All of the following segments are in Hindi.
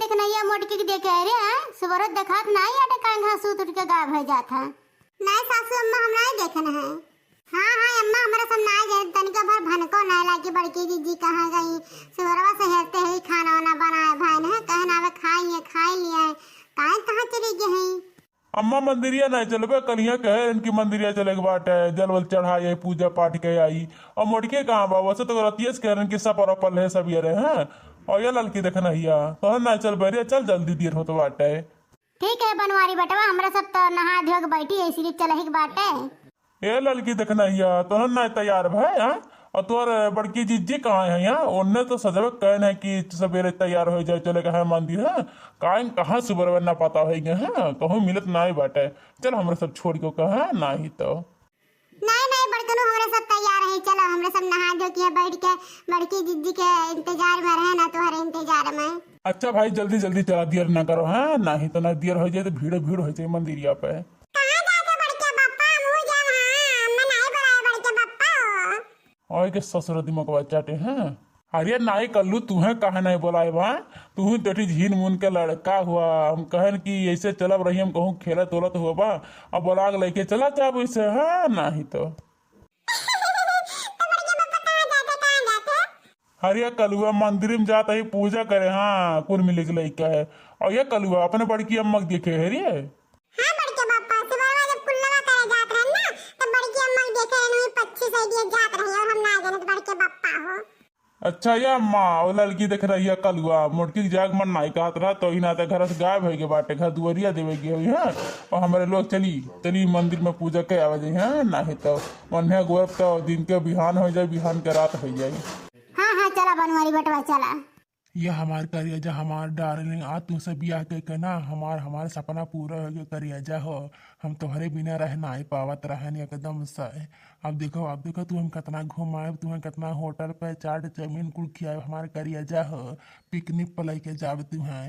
देखना ये मोटकी के देखे रे सुबरत देखत नहीं आटे कांग घास उठ के गायब हो जात है। नहीं सासू अम्मा हम नहीं देखन है। हाँ हाँ अम्मा हमारा सब नहीं जाए तनिका भर भनको नहीं लागी बड़की दीदी कहाँ गई सुबरवा से हेरते ही खाना वाना बनाए भाई ने कहे ना खाइए खाई लिए काहे कहाँ चली गई है। अम्मा मंदिरिया नहीं चलबे कलिया कहे इनकी मंदिरिया चले के बाटे जल वल चढ़ाई पूजा पाठ के आई और मोटके कहाँ बा वैसे तो रतियस कह रहे किस्सा पर पल है सब ये रहे हैं और ये लड़की देखना हिया तो ना चल बैरिया चल जल्दी देर हो तो बाटे। ठीक है बनवारी बेटवा हमरा सब तो नहा धो के बैठी है इसीलिए चले ही बाटे। ये लड़की देखना हिया तो ना तैयार भाई हाँ और तोर बड़की जीजी कहाँ है यहाँ उनने तो सजब कहन है कि सवेरे तैयार हो जाए चले कहा मंदिर है कहाँ सुबह ना पता हो गए हैं कहूँ मिलत ना ही बाटे चल हमरा सब छोड़ के कहा ना ही तो नहीं बड़कनू हमरा सब तैयार है चलो हमरा सब नहा धो के बैठ के बड़की दीदी के इंतजार में रहे ना तुम्हारे इंतजार में। अच्छा भाई जल्दी जल्दी चला देर ना करो हाँ ना ही तो ना देर हो जाए तो भीड़ भीड़ हो जाए मंदिरिया पे। और के ससुर दिमाग चाटे हैं अरे नाई कल्लू तुम्हें कहा नहीं बोलाए बा तू तेठी झीन मुन के लड़का हुआ हम कहन कि ऐसे चलब रही हम कहूँ खेलत तोलत हुआ बा अब बोला के लेके चला जाब ऐसे हाँ ना ही तो अरे कलुआ मंदिर में जाता ही पूजा करे हाँ कुल मिले के लड़का है और ये कलुआ अपने बड़की अम्मा देखे है रे अच्छा या माँ लड़की देख रही है कलुआ मोटकी जाग मन नाई कहत रहा तो ना तो घर से गायब हो गए बाटे घर दुआरिया देवे गए हुई है और हमारे लोग चली मंदिर में पूजा के आवे जाए हैं ना ही तो मन गोरब तो दिन के बिहान हो जाए बिहान के रात हो जाए। हाँ हाँ चला बनवारी बटवा चला ये हमार करिया हमार डार्लिंग आ तू से बियाह के ना हमार सपना पूरा हो गया करिया हो हम तुम्हारे बिना रह ना पावत रहन एकदम से अब देखो तू हम कितना घुमाए तू हम कितना होटल पे चाट चमीन कुल खियाए हमारे करिया हो पिकनिक पर लेके जाब तू है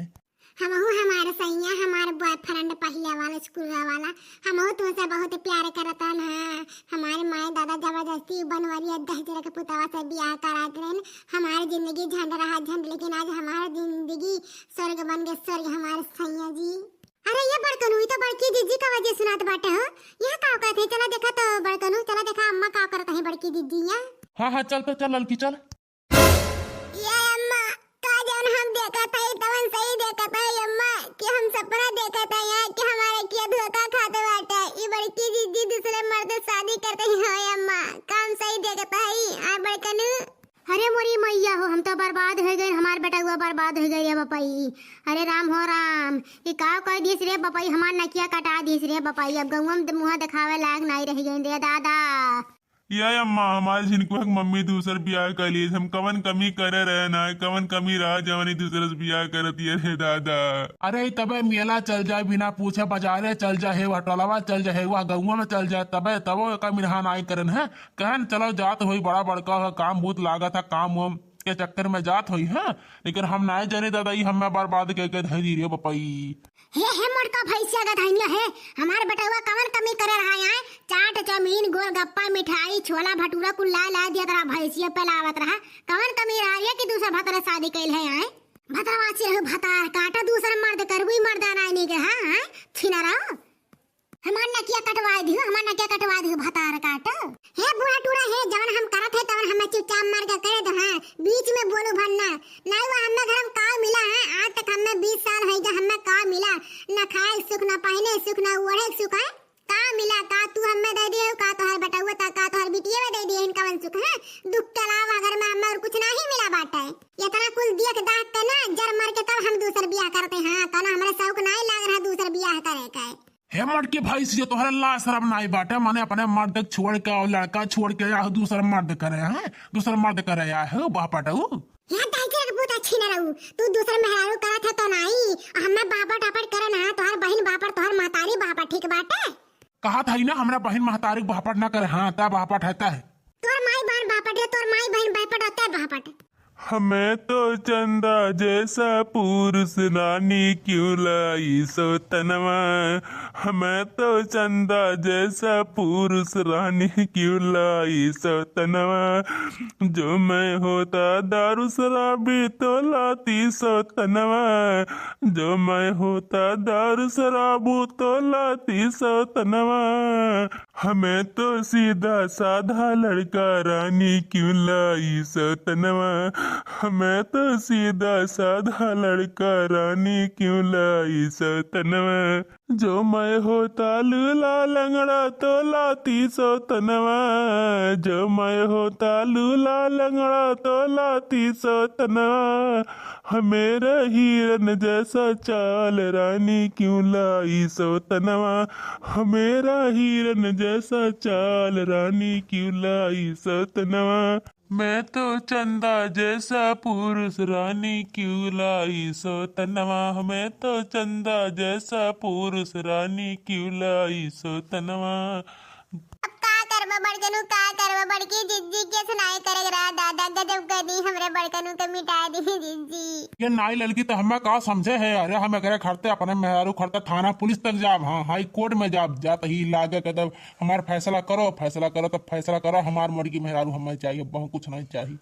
हमहू हमारे सैया हमारे बॉयफ्रेंड पहले वाला स्कूल वाला हमहू तुमसे बहुत प्यार करता है हमारे माए दादा जबरदस्ती बनवारी 10 के पुतवा से ब्याह करा देन हमारी जिंदगी झंड रहा झंड लेकिन आज हमारी जिंदगी स्वर्ग बन गए स्वर्ग हमारे सैया जी। अरे ये बड़कनू तो बड़की दीदी का वजह सुनात बाटे हो यहाँ का कहते चला देखा तो बड़कनू चला देखा अम्मा का करता है बड़की दीदी यहाँ। हाँ चल पे चल लड़की चल ये अम्मा का जन हम देखा था तवन सही देखा था अम्मा कि हम सपना देखा था यहाँ कि हमारे किया धोखा खाते बाटे ये बड़की दीदी दूसरे मर्द से शादी करते हैं अम्मा काम सही देखा है आ बड़कनू। अरे मोरी मैया हो हम तो बर्बाद हो गए हमार बेटा हुआ बर्बाद हो गई बपाई। अरे राम हो राम ये का कह दिस रे बपाई हमार नकिया कटा दिस रे बपाई अब गौवा में मुँह दिखावे लायक नहीं रह गए रे दादा। या अम्मा हमारे जिनको मम्मी दूसर ब्याह कर लिए हम कवन कमी करे रहे ना कवन कमी रहा जवानी दूसरे से ब्याह करती है दादा। अरे तबे मेला चल जाए बिना पूछे बाजारे चल जाए वह टोलवा चल जाए वह गौवा में चल जाए तबे तबो कमी रहा नाई करन है कहन चलो जात हुई बड़ा बड़का काम बहुत लागत है काम वाम के चक्कर में जात हुई है लेकिन हम ना जाने दादा हमें बर्बाद करके धरी रे बपाई। हे मोटका भैंसिया गधाइया है हमार बेटवा कवन कमी करे रहा है चाट चमीन गोलगप्पा मिठाई छोला भटूरा कुल ला दिया तेरा भैंसिया पे लावत रहा कवन कमी रहा है कि दूसरा भतरा शादी कैल है यहाँ भतरवाची रहो भतार काटा दूसरा मर्द करबुई मर्दाना नहीं के हाँ छिना रहो हमार नकिया कटवा दियो भतार काट हे बुढ़ा टूरा है जवन हम करत है तवन हमें चुपचाप मार के करे दो हाँ बीच में बोलू भरना नहीं वो हमें घर में का मिला है आज तक हमें 20 साल है जो हमें का मिला न खाए सुख न पहने सुख न ओढ़े सुख है का मिला का तू हमें दे दिए का तोहर बेटा हुआ था का तोहर बिटिया में दे दिए इनका वन सुख है दुख के अलावा घर में हमें और कुछ नहीं मिला बाटा है इतना कुल दिया के दाग के ना जर मर के तब हम दूसर ब्याह करते हैं तो ना हमारे शौक नहीं लग रहा दूसर ब्याह करे का हे मर्द भाई से तोहरा ला शर्म नहीं बाटे माने अपने मर्द छोड़ के और लड़का छोड़ के या दूसरा मर्द करे हैं दूसरा मर्द करे या है बापा यार दाइचे के बहुत अच्छी न रहू तू दूसरे मेहरारू करा था तो नहीं हमें बापा टापट करे ना तोहर बहन बापा तोहर महतारी बापा ठीक बाटे कहा था ना हमरा बहन महतारी बापट ना करे हाँ ता बापट है तोहर माई बहन बापट है तोहर माई बहन बापट होता है बापट हमें तो चंदा जैसा पुरुष रानी क्यों लाई सौतनवा। हमें तो चंदा जैसा पुरुष रानी क्यों लाई सौतनवा। जो मैं होता दारू शराबी तो लाती सौतनवा। जो मैं होता दारू शराबू तो लाती सौतनवा। हमें तो सीधा साधा लड़का रानी क्यों लाई सौतनवा। हमें तो सीधा साधा लड़का रानी क्यों लाई सौतनवा। जो मैं होता लूला लंगड़ा तो लाती सौतनवा। जो मैं होता लूला लंगड़ा तो लाती सौतनवा। हमेरा हिरन जैसा चाल रानी क्यों लाई सौतनवा। हमेरा हिरन जैसा चाल रानी क्यों लाई सौतनवा। मैं तो चंदा जैसा पुरुष रानी क्यों लाई सौतनवा। मैं तो चंदा जैसा पुरुष रानी क्यों लाई सौतनवा। अब का करबा बड़कनू, का करबा बड़की जिज्जी के सुनाई करे रहा दादा गजब कर दी हमरे बड़कनू के मिटा दी जिज्जी। ये नाई लड़की तो हमें का समझे है। अरे हम करे खड़ते अपने मेहरारू खड़ते थाना पुलिस तक जाब, हाँ हाई कोर्ट में जाब, जात ही लागे कदम हमार फैसला करो, फैसला करो तो फैसला करो। हमार मुर्गी मेहरारू हमें चाहिए, बहुत कुछ नहीं चाहिए।